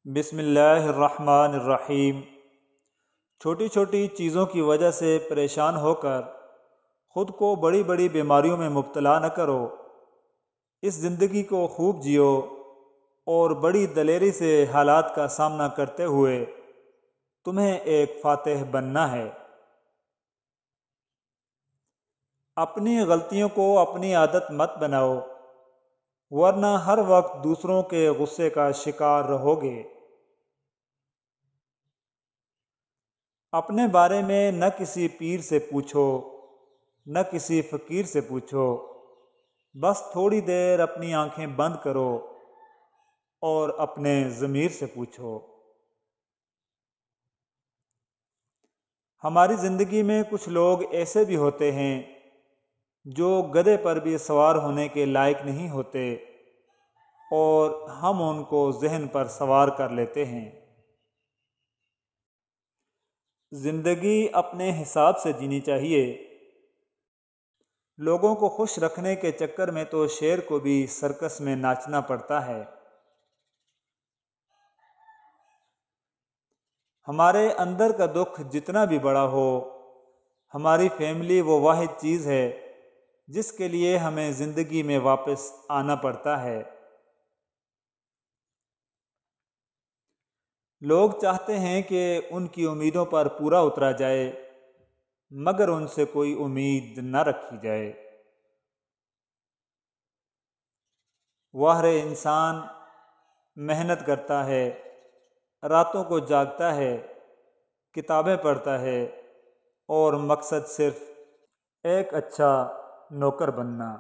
بسم اللہ الرحمن الرحیم۔ چھوٹی چھوٹی چیزوں کی وجہ سے پریشان ہو کر خود کو بڑی بڑی بیماریوں میں مبتلا نہ کرو۔ اس زندگی کو خوب جیو اور بڑی دلیری سے حالات کا سامنا کرتے ہوئے تمہیں ایک فاتح بننا ہے۔ اپنی غلطیوں کو اپنی عادت مت بناؤ، ورنہ ہر وقت دوسروں کے غصے کا شکار رہو گے۔ اپنے بارے میں نہ کسی پیر سے پوچھو نہ کسی فقیر سے پوچھو، بس تھوڑی دیر اپنی آنکھیں بند کرو اور اپنے ضمیر سے پوچھو۔ ہماری زندگی میں کچھ لوگ ایسے بھی ہوتے ہیں جو گدھے پر بھی سوار ہونے کے لائق نہیں ہوتے، اور ہم ان کو ذہن پر سوار کر لیتے ہیں۔ زندگی اپنے حساب سے جینی چاہیے۔ لوگوں کو خوش رکھنے کے چکر میں تو شیر کو بھی سرکس میں ناچنا پڑتا ہے۔ ہمارے اندر کا دکھ جتنا بھی بڑا ہو، ہماری فیملی وہ واحد چیز ہے جس کے لیے ہمیں زندگی میں واپس آنا پڑتا ہے۔ لوگ چاہتے ہیں کہ ان کی امیدوں پر پورا اترا جائے، مگر ان سے کوئی امید نہ رکھی جائے۔ وہ ہر انسان محنت کرتا ہے، راتوں کو جاگتا ہے، کتابیں پڑھتا ہے، اور مقصد صرف ایک اچھا نوکر بننا۔